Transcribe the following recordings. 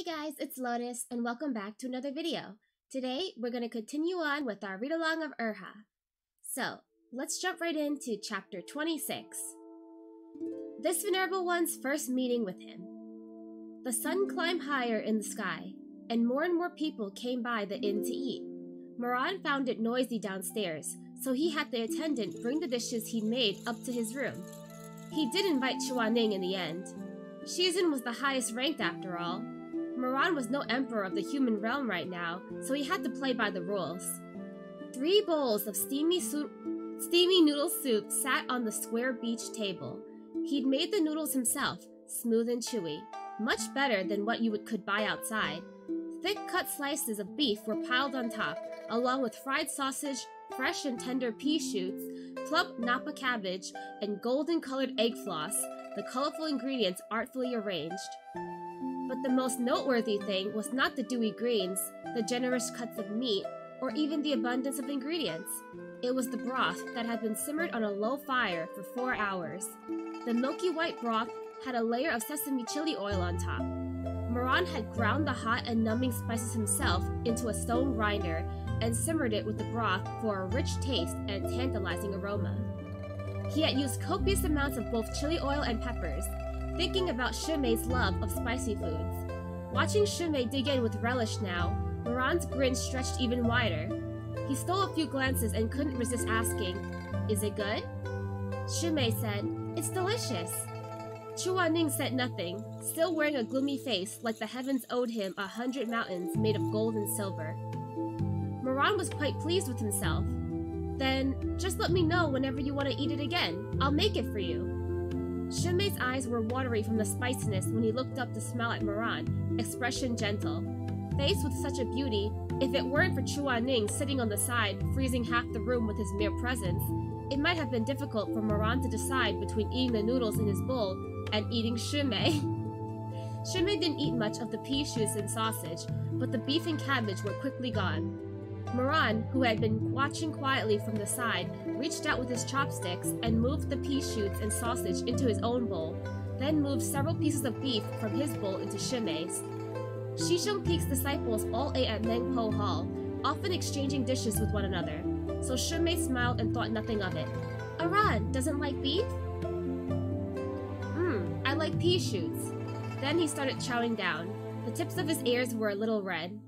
Hey guys, it's Lotus and welcome back to another video. Today, we're going to continue on with our read-along of Urha. So, let's jump right into chapter 26. This Venerable One's first meeting with him. The sun climbed higher in the sky, and more people came by the inn to eat. Moran found it noisy downstairs, so he had the attendant bring the dishes he'd made up to his room. He did invite Chuaning in the end. Shizun was the highest ranked after all. Moran was no emperor of the human realm right now, so he had to play by the rules. 3 bowls of steamy noodle soup sat on the square beach table. He'd made the noodles himself, smooth and chewy, much better than what you could buy outside. Thick cut slices of beef were piled on top, along with fried sausage, fresh and tender pea shoots, plump napa cabbage, and golden colored egg floss, the colorful ingredients artfully arranged. But the most noteworthy thing was not the dewy greens, the generous cuts of meat, or even the abundance of ingredients. It was the broth that had been simmered on a low fire for 4 hours. The milky white broth had a layer of sesame chili oil on top. Moran had ground the hot and numbing spices himself into a stone grinder and simmered it with the broth for a rich taste and tantalizing aroma. He had used copious amounts of both chili oil and peppers, thinking about Shumei's love of spicy foods. Watching Shumei dig in with relish now, Moran's grin stretched even wider. He stole a few glances and couldn't resist asking, "Is it good?" Shumei said, "It's delicious." Chuaning said nothing, still wearing a gloomy face like the heavens owed him 100 mountains made of gold and silver. Moran was quite pleased with himself. "Then, just let me know whenever you want to eat it again. I'll make it for you." Shumei's eyes were watery from the spiciness when he looked up to smile at Moran, expression gentle. Faced with such a beauty, if it weren't for Chuaning sitting on the side, freezing half the room with his mere presence, it might have been difficult for Moran to decide between eating the noodles in his bowl and eating Shumei. Shumei didn't eat much of the pea shoots and sausage, but the beef and cabbage were quickly gone. Moran, who had been watching quietly from the side, reached out with his chopsticks and moved the pea shoots and sausage into his own bowl, then moved several pieces of beef from his bowl into Shumei's. Shishong Peak's disciples all ate at Mengpo Hall, often exchanging dishes with one another, so Shumei smiled and thought nothing of it. "Aran doesn't like beef?" I like pea shoots." Then he started chowing down. The tips of his ears were a little red.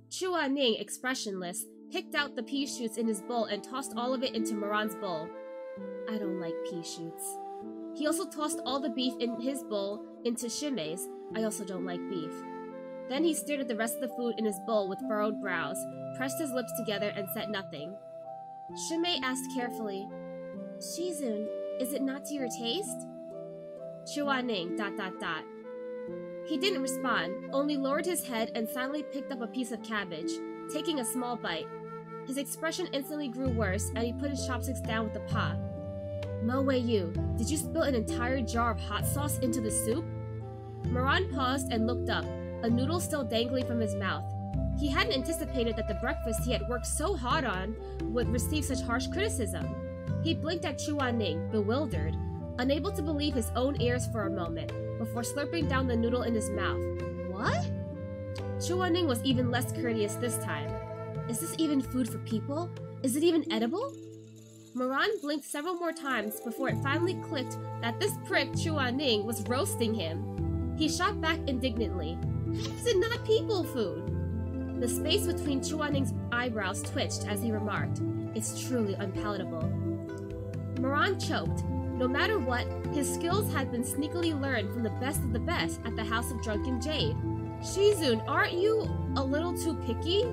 Chuaning, expressionless, picked out the pea shoots in his bowl and tossed all of it into Moran's bowl. "I don't like pea shoots." He also tossed all the beef in his bowl into Shumei's. "I also don't like beef." Then he stared at the rest of the food in his bowl with furrowed brows, pressed his lips together, and said nothing. Shumei asked carefully, "Shizun, is it not to your taste?" Chuaning, ... He didn't respond, only lowered his head and silently picked up a piece of cabbage, taking a small bite. His expression instantly grew worse, and he put his chopsticks down with the paw. "Mo Wei Yu, did you spill an entire jar of hot sauce into the soup?" Moran paused and looked up, a noodle still dangling from his mouth. He hadn't anticipated that the breakfast he had worked so hard on would receive such harsh criticism. He blinked at Chuaning, bewildered, unable to believe his own ears for a moment, before slurping down the noodle in his mouth. "What?" Chuaning was even less courteous this time. "Is this even food for people? Is it even edible?" Moran blinked several more times before it finally clicked that this prick Chuaning was roasting him. He shot back indignantly. "How is it not people food?" The space between Chuaning's eyebrows twitched as he remarked, "It's truly unpalatable." Moran choked. No matter what, his skills had been sneakily learned from the best of the best at the House of Drunken Jade. "Shizun, aren't you a little too picky?"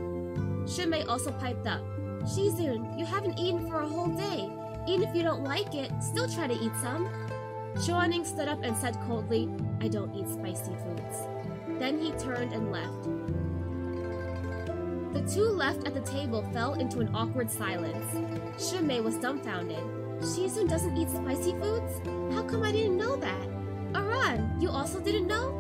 Shumei also piped up. "Shizun, you haven't eaten for a whole day. Even if you don't like it, still try to eat some." Chuaning stood up and said coldly, "I don't eat spicy foods." Then he turned and left. The two left at the table fell into an awkward silence. Shumei was dumbfounded. "Shizun doesn't eat spicy foods? How come I didn't know that? Aran, you also didn't know?"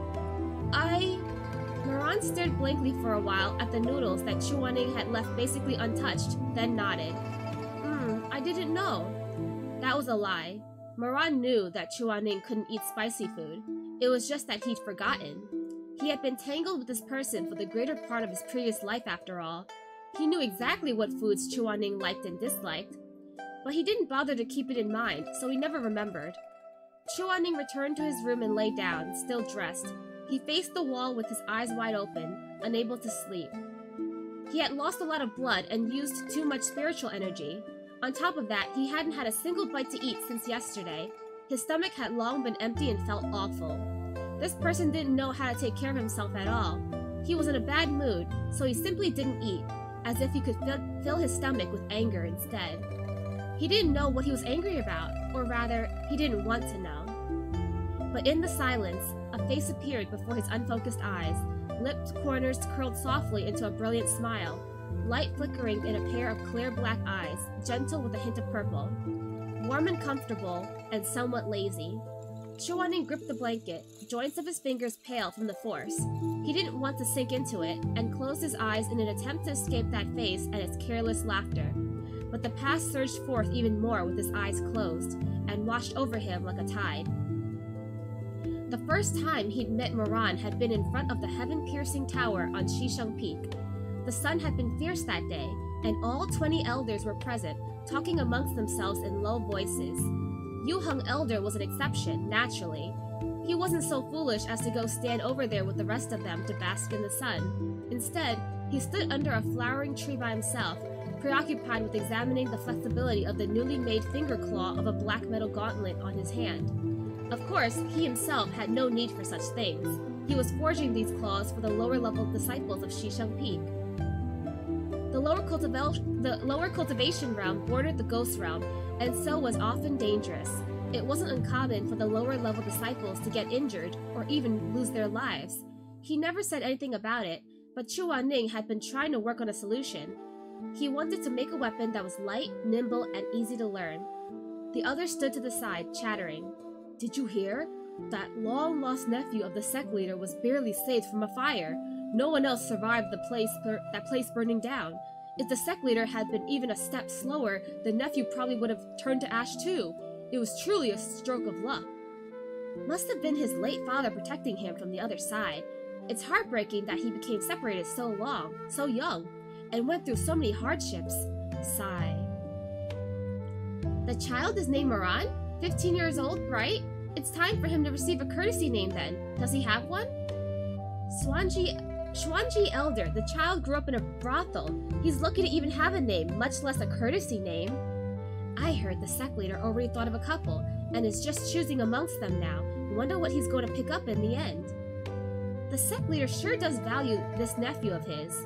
Moran stared blankly for a while at the noodles that Chuaning had left basically untouched, then nodded. I didn't know." That was a lie. Moran knew that Chuaning couldn't eat spicy food. It was just that he'd forgotten. He had been tangled with this person for the greater part of his previous life after all. He knew exactly what foods Chuaning liked and disliked, but he didn't bother to keep it in mind, so he never remembered. Chuaning returned to his room and lay down, still dressed. He faced the wall with his eyes wide open, unable to sleep. He had lost a lot of blood and used too much spiritual energy. On top of that, he hadn't had a single bite to eat since yesterday. His stomach had long been empty and felt awful. This person didn't know how to take care of himself at all. He was in a bad mood, so he simply didn't eat, as if he could fill his stomach with anger instead. He didn't know what he was angry about, or rather, he didn't want to know. But in the silence, a face appeared before his unfocused eyes, lips corners curled softly into a brilliant smile, light flickering in a pair of clear black eyes, gentle with a hint of purple. Warm and comfortable, and somewhat lazy. Chuaning gripped the blanket, joints of his fingers pale from the force. He didn't want to sink into it, and closed his eyes in an attempt to escape that face and its careless laughter. But the past surged forth even more with his eyes closed, and washed over him like a tide. The first time he'd met Moran had been in front of the heaven-piercing tower on Shisheng Peak. The sun had been fierce that day, and all 20 elders were present, talking amongst themselves in low voices. Yu Heng Elder was an exception, naturally. He wasn't so foolish as to go stand over there with the rest of them to bask in the sun. Instead, he stood under a flowering tree by himself, preoccupied with examining the flexibility of the newly made finger claw of a black metal gauntlet on his hand. Of course, he himself had no need for such things. He was forging these claws for the lower-level disciples of Shisheng Peak. The lower cultivation realm bordered the ghost realm, and so was often dangerous. It wasn't uncommon for the lower-level disciples to get injured or even lose their lives. He never said anything about it, but Chuaning had been trying to work on a solution. He wanted to make a weapon that was light, nimble, and easy to learn. The others stood to the side, chattering. "Did you hear? That long-lost nephew of the sect leader was barely saved from a fire. No one else survived that place burning down. If the sect leader had been even a step slower, the nephew probably would have turned to ash too. It was truly a stroke of luck." Must have been his late father protecting him from the other side. It's heartbreaking that he became separated so young, and went through so many hardships. Sigh. The child is named Moran? 15 years old, right? It's time for him to receive a courtesy name then. Does he have one? Xuanji Elder, the child grew up in a brothel. He's lucky to even have a name, much less a courtesy name. I heard the sect leader already thought of a couple, and is just choosing amongst them now. Wonder what he's going to pick up in the end. The sect leader sure does value this nephew of his.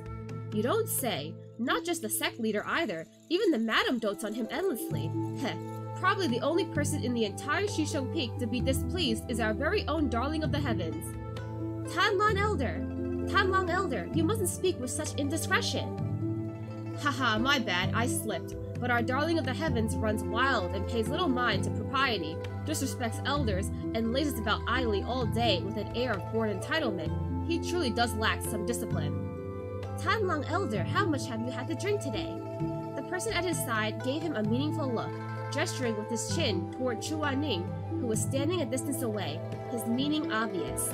You don't say. Not just the sect leader either. Even the madam dotes on him endlessly. Heh. Probably the only person in the entire Shisheng Peak to be displeased is our very own darling of the heavens. Tanlong Elder, you mustn't speak with such indiscretion. Haha, my bad, I slipped. But our darling of the heavens runs wild and pays little mind to propriety, disrespects elders, and lazes about idly all day with an air of bored entitlement. He truly does lack some discipline. Tanlong Elder, how much have you had to drink today? The person at his side gave him a meaningful look, gesturing with his chin toward Chuaning, who was standing a distance away, his meaning obvious.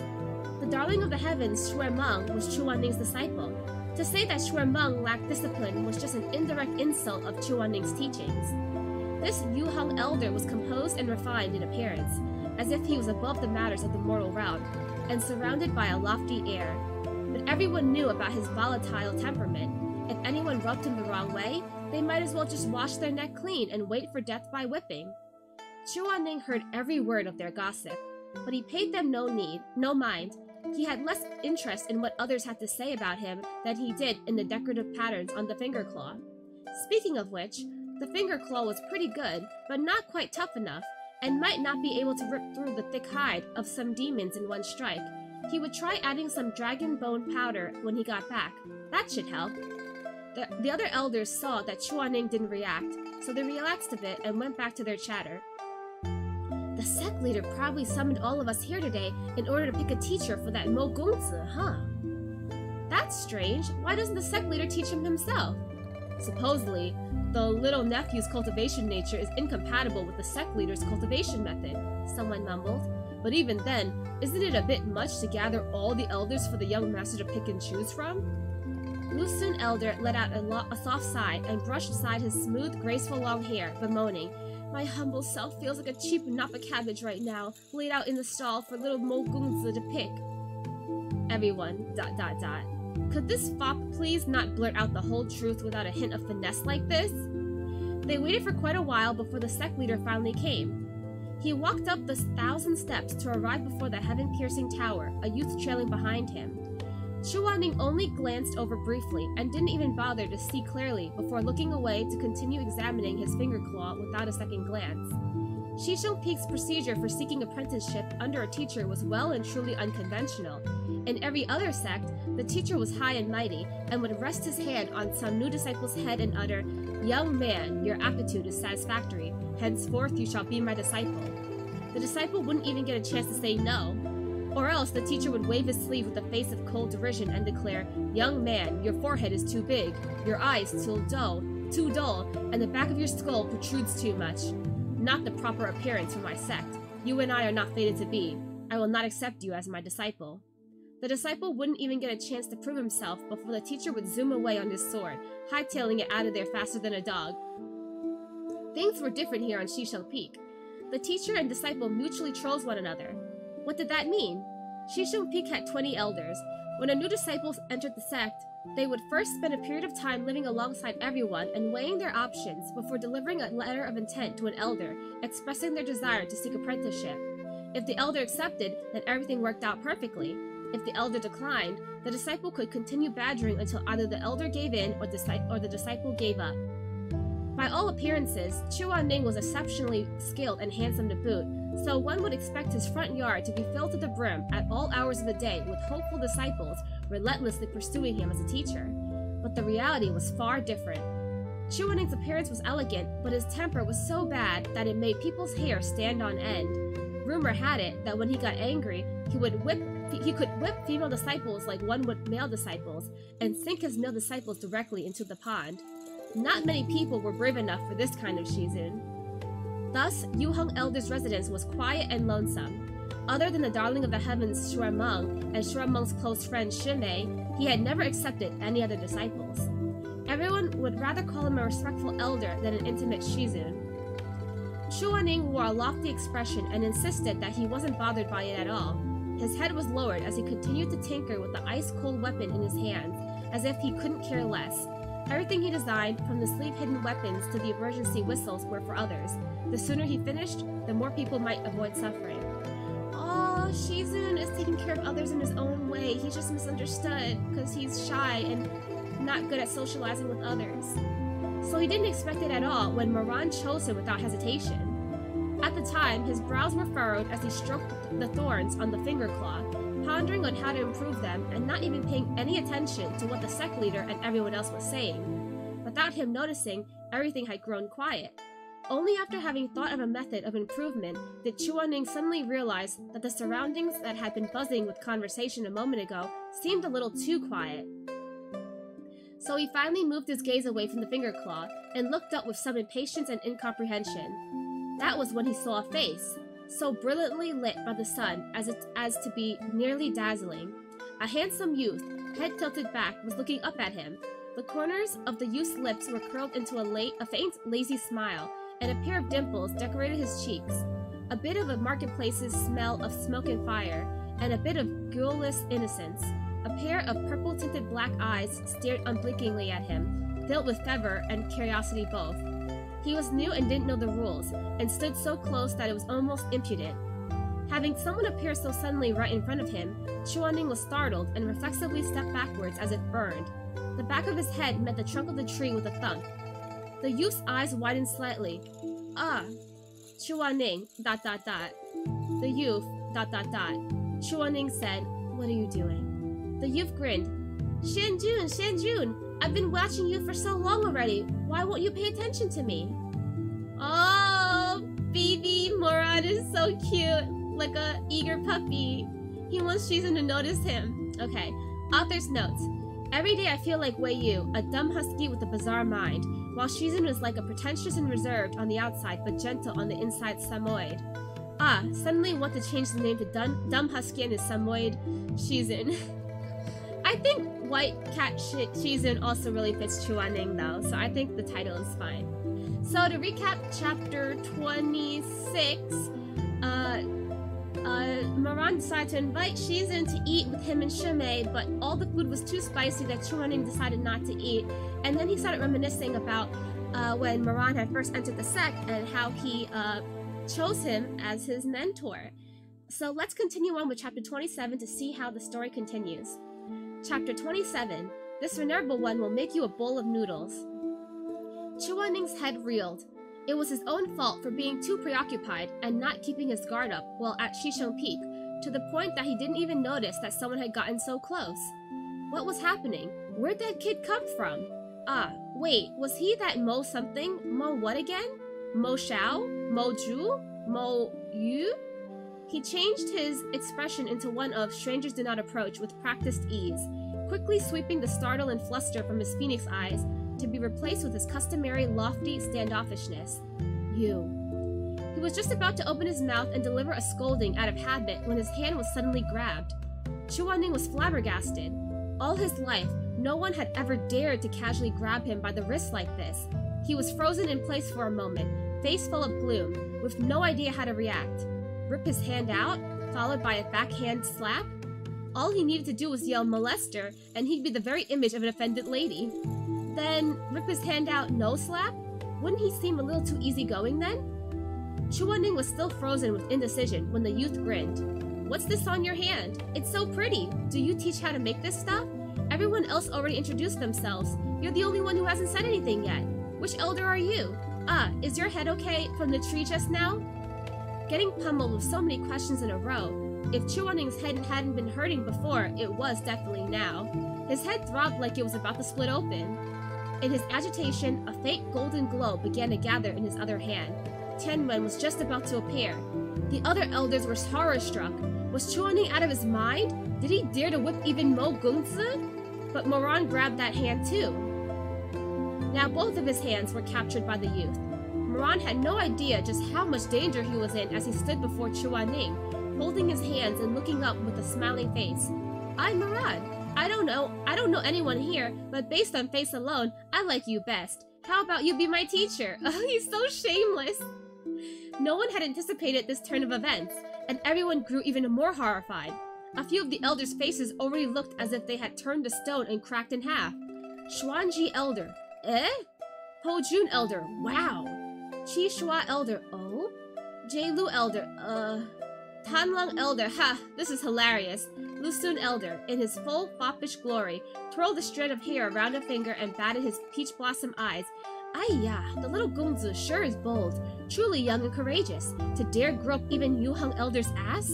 The darling of the heavens, Shuemeng, was Chuaning's disciple. To say that Shuemeng lacked discipline was just an indirect insult of Chuaning's teachings. This Yu Heng Elder was composed and refined in appearance, as if he was above the matters of the mortal realm, and surrounded by a lofty air. But everyone knew about his volatile temperament. If anyone rubbed him the wrong way, they might as well just wash their neck clean and wait for death by whipping. Chuaning heard every word of their gossip, but he paid them no mind. He had less interest in what others had to say about him than he did in the decorative patterns on the finger claw. Speaking of which, the finger claw was pretty good, but not quite tough enough, and might not be able to rip through the thick hide of some demons in one strike. He would try adding some dragon bone powder when he got back. That should help. The other elders saw that Chuaning didn't react, so they relaxed a bit and went back to their chatter. The sect leader probably summoned all of us here today in order to pick a teacher for that Mo Gongzi, huh? That's strange. Why doesn't the sect leader teach him himself? Supposedly, the little nephew's cultivation nature is incompatible with the sect leader's cultivation method, someone mumbled. but even then, isn't it a bit much to gather all the elders for the young master to pick and choose from? Lu Xun Elder let out a soft sigh and brushed aside his smooth, graceful long hair, bemoaning, "My humble self feels like a cheap Napa cabbage right now, laid out in the stall for little Mo Gunzi to pick." Everyone, ... Could this fop please not blurt out the whole truth without a hint of finesse like this? They waited for quite a while before the sect leader finally came. He walked up the 1,000 steps to arrive before the heaven-piercing tower, a youth trailing behind him. Chu Wanning only glanced over briefly and didn't even bother to see clearly before looking away to continue examining his finger claw without a second glance. Shisheng Peak's procedure for seeking apprenticeship under a teacher was well and truly unconventional. In every other sect, the teacher was high and mighty and would rest his hand on some new disciple's head and utter, "Young man, your aptitude is satisfactory. Henceforth you shall be my disciple." The disciple wouldn't even get a chance to say no. Or else the teacher would wave his sleeve with a face of cold derision and declare, "Young man, your forehead is too big, your eyes too dull, and the back of your skull protrudes too much. Not the proper appearance for my sect. You and I are not fated to be. I will not accept you as my disciple." The disciple wouldn't even get a chance to prove himself before the teacher would zoom away on his sword, hightailing it out of there faster than a dog. Things were different here on Shisheng Peak. The teacher and disciple mutually chose one another. What did that mean? Shisheng Peak had 20 elders. When a new disciple entered the sect, they would first spend a period of time living alongside everyone and weighing their options before delivering a letter of intent to an elder, expressing their desire to seek apprenticeship. If the elder accepted, then everything worked out perfectly. If the elder declined, the disciple could continue badgering until either the elder gave in or the disciple gave up. By all appearances, Chu Wanning was exceptionally skilled and handsome to boot, so one would expect his front yard to be filled to the brim at all hours of the day with hopeful disciples relentlessly pursuing him as a teacher. But the reality was far different. Chu Wanning's appearance was elegant, but his temper was so bad that it made people's hair stand on end. Rumor had it that when he got angry, he could whip female disciples like one would male disciples, and sink his male disciples directly into the pond. Not many people were brave enough for this kind of Shizun. Thus, Yu Heng Elder's residence was quiet and lonesome. Other than the darling of the heavens Shuai Meng and Shuai Meng's close friend Shi Mei, he had never accepted any other disciples. Everyone would rather call him a respectful elder than an intimate Shizun. Chu Wanning wore a lofty expression and insisted that he wasn't bothered by it at all. His head was lowered as he continued to tinker with the ice-cold weapon in his hands, as if he couldn't care less. Everything he designed, from the sleeve-hidden weapons to the emergency whistles, were for others. The sooner he finished, the more people might avoid suffering. Oh, Shizun is taking care of others in his own way. He's just misunderstood because he's shy and not good at socializing with others. So he didn't expect it at all when Moran chose him without hesitation. At the time, his brows were furrowed as he stroked the thorns on the finger claw, pondering on how to improve them and not even paying any attention to what the sect leader and everyone else was saying. Without him noticing, everything had grown quiet. Only after having thought of a method of improvement did Chu Wanning suddenly realize that the surroundings that had been buzzing with conversation a moment ago seemed a little too quiet. So he finally moved his gaze away from the finger claw and looked up with some impatience and incomprehension. That was when he saw a face, so brilliantly lit by the sun as to be nearly dazzling. A handsome youth, head tilted back, was looking up at him. The corners of the youth's lips were curled into a faint, lazy smile, and a pair of dimples decorated his cheeks. A bit of a marketplace's smell of smoke and fire, and a bit of guileless innocence. A pair of purple-tinted black eyes stared unblinkingly at him, filled with fervor and curiosity both. He was new and didn't know the rules, and stood so close that it was almost impudent. Having someone appear so suddenly right in front of him, Chu Wanning was startled and reflexively stepped backwards as if burned. The back of his head met the trunk of the tree with a thunk. The youth's eyes widened slightly. "Ah, Chu Wanning, ... The youth, ... Chu Wanning said, "What are you doing?" The youth grinned. Shanjun, I've been watching you for so long already. Why won't you pay attention to me?" Oh, baby Moran is so cute, like a eager puppy. He wants Shizun to notice him. Okay, author's notes. Every day I feel like Wei Yu, a dumb husky with a bizarre mind, while Shizun is like a pretentious and reserved on the outside but gentle on the inside Samoyed. Suddenly want to change the name to Dumb Husky and his Samoyed Shizun. I think White Cat Shizun also really fits Chuaning though, so I think the title is fine. So to recap chapter 26, Moran decided to invite Shizun to eat with him and Shumei, but all the food was too spicy that Chuaning decided not to eat, and then he started reminiscing about when Moran had first entered the sect and how he chose him as his mentor. So let's continue on with chapter 27 to see how the story continues. Chapter 27, this venerable one will make you a bowl of noodles. Chuaning's head reeled. It was his own fault for being too preoccupied and not keeping his guard up while at Shishong Peak, to the point that he didn't even notice that someone had gotten so close. What was happening? Where'd that kid come from? Wait, was he that Mo something? Mo what again? Mo Xiao? Mo Ju? Mo Yu? He changed his expression into one of strangers do not approach with practiced ease, quickly sweeping the startle and fluster from his phoenix eyes to be replaced with his customary lofty standoffishness. You. He was just about to open his mouth and deliver a scolding out of habit when his hand was suddenly grabbed. Chuaning was flabbergasted. All his life, no one had ever dared to casually grab him by the wrist like this. He was frozen in place for a moment, face full of gloom, with no idea how to react. Rip his hand out, followed by a backhand slap? All he needed to do was yell molester, and he'd be the very image of an offended lady. Then, rip his hand out, no slap? Wouldn't he seem a little too easygoing then? Chuaning was still frozen with indecision when the youth grinned. What's this on your hand? It's so pretty. Do you teach how to make this stuff? Everyone else already introduced themselves. You're the only one who hasn't said anything yet. Which elder are you? Is your head okay from the tree just now? Getting pummeled with so many questions in a row. If Chuaning's head hadn't been hurting before, it was definitely now. His head throbbed like it was about to split open. In his agitation, a faint golden glow began to gather in his other hand. Tianwen was just about to appear. The other elders were horror-struck. Was Chuaning out of his mind? Did he dare to whip even Mo Gungzi? But Moran grabbed that hand too. Now both of his hands were captured by the youth. Moran had no idea just how much danger he was in as he stood before Chuaning, holding his hands and looking up with a smiling face. I'm Moran. I don't know anyone here, but based on face alone, I like you best. How about you be my teacher? Oh, he's so shameless. No one had anticipated this turn of events, and everyone grew even more horrified. A few of the elders' faces already looked as if they had turned to stone and cracked in half. Xuanji Elder. Eh? Po Jun Elder. Wow. Qi Shua Elder. Oh? Jelu Elder. Tanlong Elder. Ha! This is hilarious. Lu Sun Elder, in his full foppish glory, twirled a strand of hair around a finger and batted his peach blossom eyes. Ayya, the little Gungzi sure is bold, truly young and courageous, to dare grope even Yu Hung Elder's ass?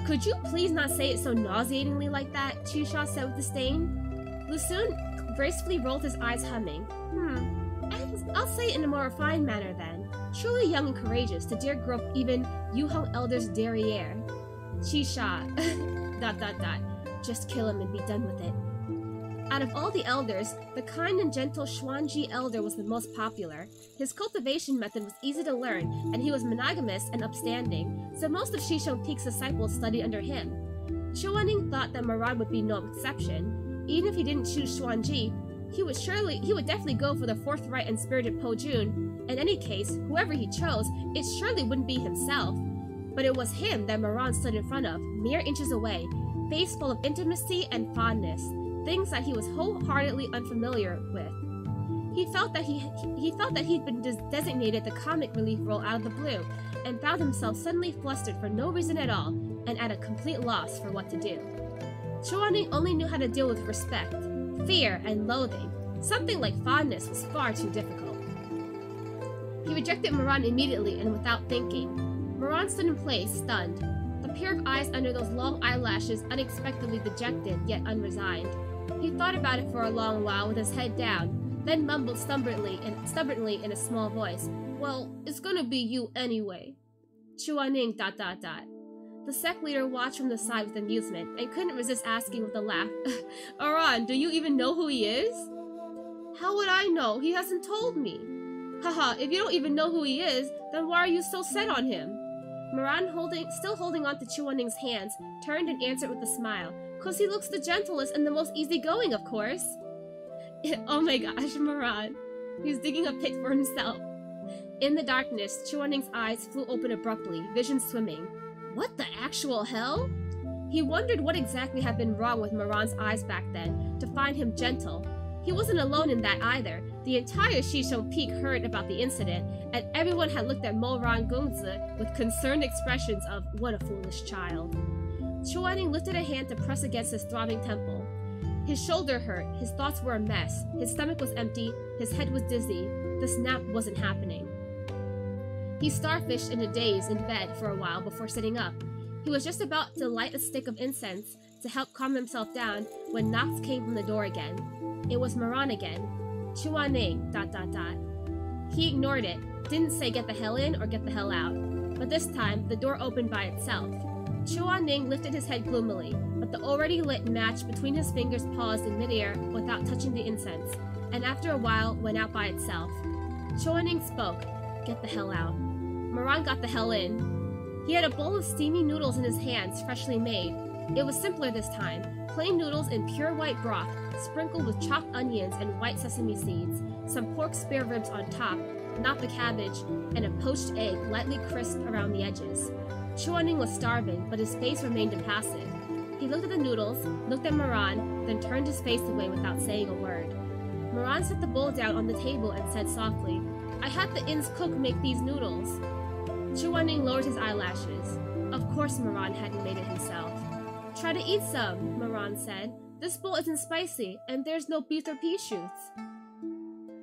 Could you please not say it so nauseatingly like that? Qisha said with disdain. Lu Sun gracefully rolled his eyes, humming. I'll say it in a more refined manner then. Truly young and courageous to dare grope even Yu Hung Elder's derriere. Qisha. ... Just kill him and be done with it. Out of all the elders, the kind and gentle Xuanji Elder was the most popular. His cultivation method was easy to learn, and he was monogamous and upstanding, so most of Shishong Peak's disciples studied under him. Chuaning thought that Moran would be no exception. Even if he didn't choose Xuanji, he would definitely go for the forthright and spirited Po Jun. In any case, whoever he chose, it surely wouldn't be himself. But it was him that Moran stood in front of, mere inches away, face full of intimacy and fondness, things that he was wholeheartedly unfamiliar with. He felt that he'd been designated the comic relief role out of the blue, and found himself suddenly flustered for no reason at all, and at a complete loss for what to do. Chuaning only knew how to deal with respect, fear, and loathing. Something like fondness was far too difficult. He rejected Moran immediately and without thinking. Moran stood in place, stunned, a pair of eyes under those long eyelashes unexpectedly dejected yet unresigned. He thought about it for a long while with his head down, then mumbled stubbornly in a small voice, "Well, it's gonna be you anyway." Chuaning ... The sect leader watched from the side with amusement, and couldn't resist asking with a laugh, "Aran, do you even know who he is?" "How would I know? He hasn't told me." "Haha, if you don't even know who he is, then why are you so set on him?" Moran, still holding on to Chuaning's hands, turned and answered with a smile. "'Cause he looks the gentlest and the most easygoing, of course." Oh my gosh, Moran. He's digging a pit for himself. In the darkness, Chuaning's eyes flew open abruptly, vision swimming. What the actual hell? He wondered what exactly had been wrong with Moran's eyes back then, to find him gentle. He wasn't alone in that either. The entire Shishou Peak heard about the incident, and everyone had looked at Moran Gongzi with concerned expressions of, "What a foolish child." Chuaning lifted a hand to press against his throbbing temple. His shoulder hurt, his thoughts were a mess, his stomach was empty, his head was dizzy. The snap wasn't happening. He starfished in a daze in bed for a while before sitting up. He was just about to light a stick of incense to help calm himself down when knocks came from the door again. It was Moran again. Chuaning, ... He ignored it, didn't say get the hell in or get the hell out. But this time, the door opened by itself. Chuaning lifted his head gloomily, but the already lit match between his fingers paused in midair without touching the incense, and after a while went out by itself. Chuaning spoke, "Get the hell out." Moran got the hell in. He had a bowl of steamy noodles in his hands, freshly made. It was simpler this time, plain noodles in pure white broth, sprinkled with chopped onions and white sesame seeds, some pork spare ribs on top, not the cabbage, and a poached egg lightly crisped around the edges. Chuaning was starving, but his face remained impassive. He looked at the noodles, looked at Moran, then turned his face away without saying a word. Moran set the bowl down on the table and said softly, "I had the inn's cook make these noodles." Chuaning lowered his eyelashes. Of course Moran hadn't made it himself. "Try to eat some," Moran said. "This bowl isn't spicy, and there's no beef or pea shoots."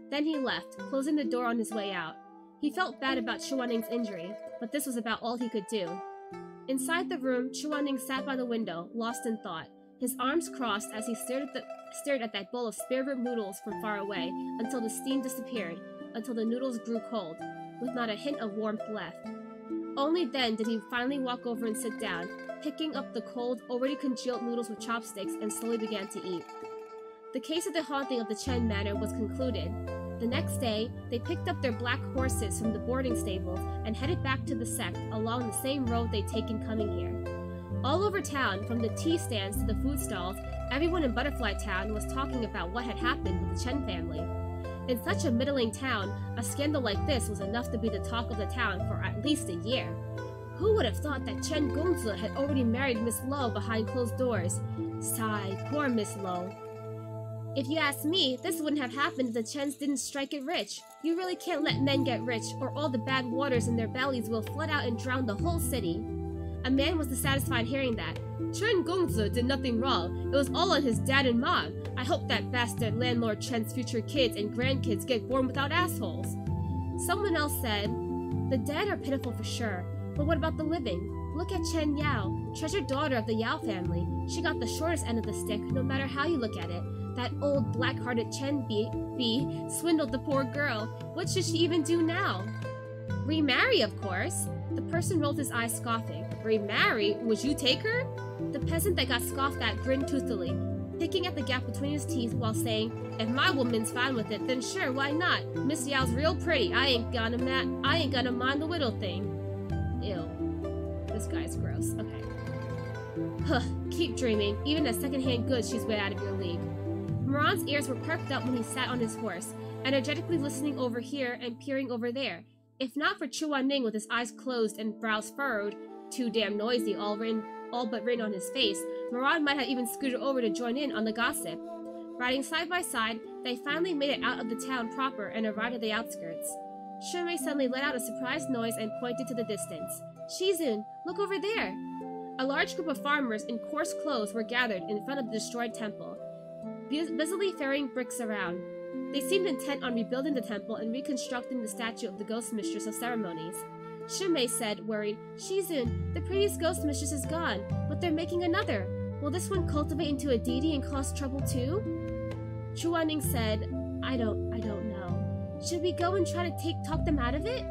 Then he left, closing the door on his way out. He felt bad about Chuaning's injury, but this was about all he could do. Inside the room, Chuaning sat by the window, lost in thought, his arms crossed as he stared at that bowl of spare rib noodles from far away until the steam disappeared, until the noodles grew cold, with not a hint of warmth left. Only then did he finally walk over and sit down, picking up the cold, already congealed noodles with chopsticks and slowly began to eat. The case of the haunting of the Chen Manor was concluded. The next day, they picked up their black horses from the boarding stables and headed back to the sect along the same road they'd taken coming here. All over town, from the tea stands to the food stalls, everyone in Butterfly Town was talking about what had happened with the Chen family. In such a middling town, a scandal like this was enough to be the talk of the town for at least a year. Who would have thought that Chen Gongzi had already married Miss Lo behind closed doors? Sigh, poor Miss Lo. If you ask me, this wouldn't have happened if the Chens didn't strike it rich. You really can't let men get rich, or all the bad waters in their bellies will flood out and drown the whole city. A man was dissatisfied hearing that. Chen Gongzi did nothing wrong. It was all on his dad and mom. I hope that bastard landlord Chen's future kids and grandkids get born without assholes. Someone else said, the dead are pitiful for sure, but what about the living? Look at Chen Yao, treasured daughter of the Yao family. She got the shortest end of the stick, no matter how you look at it. That old black-hearted Chen bee swindled the poor girl. What should she even do now? Remarry, of course. The person rolled his eyes, scoffing. Remarry? Would you take her? The peasant that got scoffed at grinned toothily, picking at the gap between his teeth while saying, if my woman's fine with it, then sure, why not? Miss Yao's real pretty. I ain't gonna mind the widow thing. Ew. This guy's gross. Okay. Huh. Keep dreaming. Even as second-hand goods, she's way out of your league. Moran's ears were perked up when he sat on his horse, energetically listening over here and peering over there. If not for Chuaning with his eyes closed and brows furrowed, too damn noisy, all but written on his face, Moran might have even scooted over to join in on the gossip. Riding side by side, they finally made it out of the town proper and arrived at the outskirts. Shumei suddenly let out a surprised noise and pointed to the distance. Shizun, look over there! A large group of farmers in coarse clothes were gathered in front of the destroyed temple, busily ferrying bricks around. They seemed intent on rebuilding the temple and reconstructing the statue of the Ghost Mistress of Ceremonies. Shumei said, worried, Shizun, the previous Ghost Mistress is gone, but they're making another. Will this one cultivate into a deity and cause trouble too? Chuaning said, I don't know. Should we go and try to talk them out of it?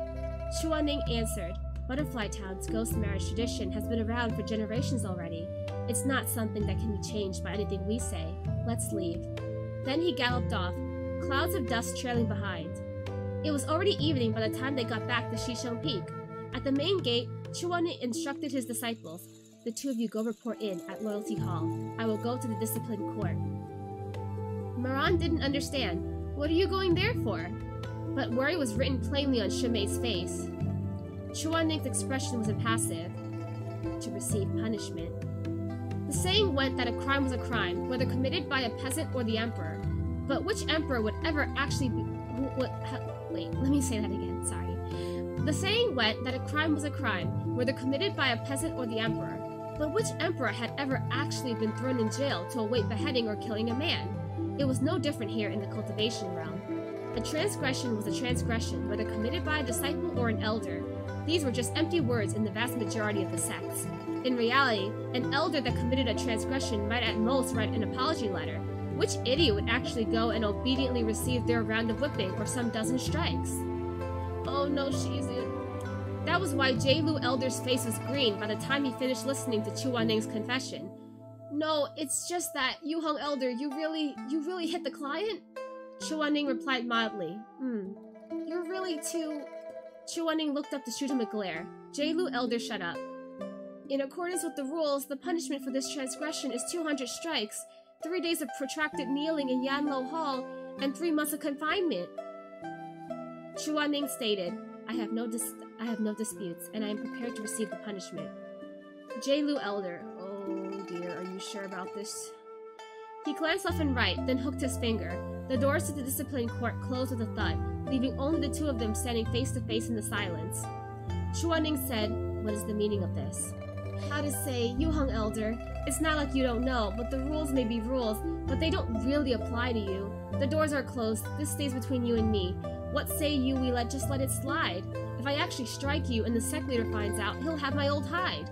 Chuaning answered, Butterfly Town's ghost marriage tradition has been around for generations already. It's not something that can be changed by anything we say. Let's leave. Then he galloped off, clouds of dust trailing behind. It was already evening by the time they got back to Shishou Peak. At the main gate, Chuan instructed his disciples, "The two of you go report in at Loyalty Hall. I will go to the discipline court." Moran didn't understand. What are you going there for? But worry was written plainly on Shimei's face. Chuaning's expression was impassive. To receive punishment. The saying went that a crime was a crime, whether committed by a peasant or the emperor. But which emperor would ever actually be... Wait, let me say that again, sorry. The saying went that a crime was a crime, whether committed by a peasant or the emperor. But which emperor had ever actually been thrown in jail to await beheading or killing a man? It was no different here in the cultivation realm. A transgression was a transgression, whether committed by a disciple or an elder. These were just empty words in the vast majority of the sects. In reality, an elder that committed a transgression might at most write an apology letter. Which idiot would actually go and obediently receive their round of whipping or some dozen strikes? Oh no, Shizun. That was why Jailu Elder's face was green by the time he finished listening to Chuaning's confession. No, it's just that, Yuheng Elder, you really hit the client? Chuaning replied mildly. You're really too... Chuaning looked up to shoot him a glare. Jailu Elder shut up. In accordance with the rules, the punishment for this transgression is 200 strikes, 3 days of protracted kneeling in Yanlo Hall, and 3 months of confinement. Chuaning stated, I have no disputes, and I am prepared to receive the punishment. Jailu Elder, oh dear, are you sure about this? He glanced left and right, then hooked his finger. The doors to the discipline court closed with a thud, leaving only the two of them standing face to face in the silence. Chuaning said, what is the meaning of this? How to say, Yuheng Elder, it's not like you don't know, but the rules may be rules, but they don't really apply to you. The doors are closed, this stays between you and me. What say you we just let it slide? If I actually strike you and the sect leader finds out, he'll have my old hide.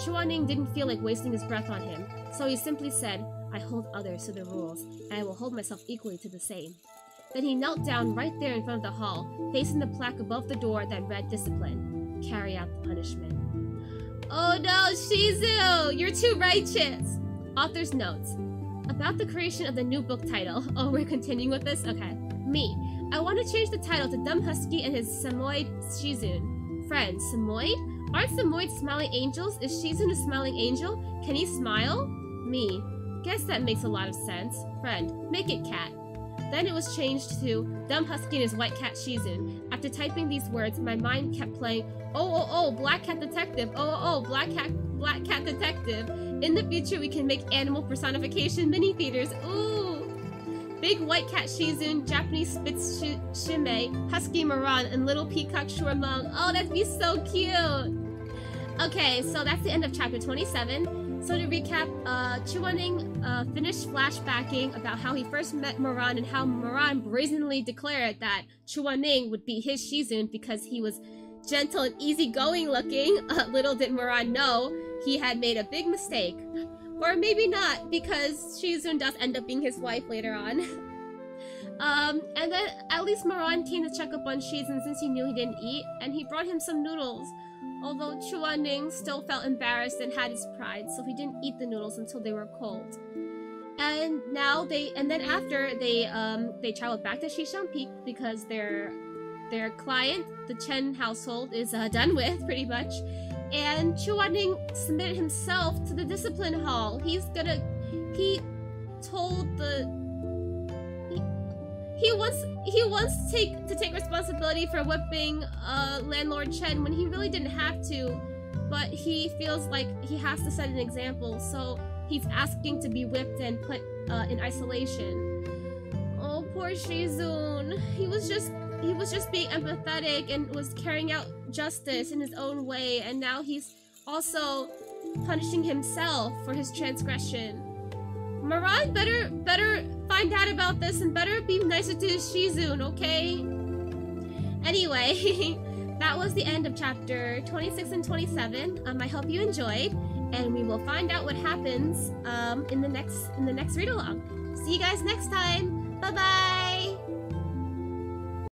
Chuaning didn't feel like wasting his breath on him, so he simply said, I hold others to the rules, and I will hold myself equally to the same. Then he knelt down right there in front of the hall, facing the plaque above the door that read Discipline. Carry out the punishment. Oh no, Shizu! You're too righteous! Author's notes. About the creation of the new book title. Oh, we're continuing with this? Okay. Me. I want to change the title to Dumb Husky and his Samoyed Shizun. Friend, Samoyed? Aren't Samoyed smiling angels? Is Shizun a smiling angel? Can he smile? Me. Guess that makes a lot of sense. Friend, make it cat. Then it was changed to Dumb Husky and his white cat Shizun. After typing these words, my mind kept playing, oh, Black Cat Detective, oh, Black Cat Detective. In the future, we can make animal personification mini theaters. Ooh! Big white cat Shizun, Japanese Spitz Shimei, Husky Moran, and little peacock Shuameng. Oh, that'd be so cute! Okay, so that's the end of chapter 27. So to recap, Chuaning finished flashbacking about how he first met Moran and how Moran brazenly declared that Chuaning would be his Shizun because he was gentle and easygoing looking. Little did Moran know he had made a big mistake. Or maybe not, because Shizun does end up being his wife later on. And then at least Moran came to check up on Shizun since he knew he didn't eat, and he brought him some noodles. Although Chuaning still felt embarrassed and had his pride, so he didn't eat the noodles until they were cold. And then after they traveled back to Xishan Peak because their client, the Chen household, is done with pretty much. And Chuaning submitted himself to the discipline hall. He wants to take responsibility for whipping landlord Chen when he really didn't have to, but he feels like he has to set an example, so he's asking to be whipped and put in isolation. Oh, poor Shizun. He was just being empathetic and was carrying out justice in his own way, and now he's also punishing himself for his transgression. Moran better find out about this and better be nicer to his Shizun, okay? Anyway, that was the end of chapter 26 and 27. I hope you enjoyed, and we will find out what happens in the next read along. See you guys next time. Bye bye.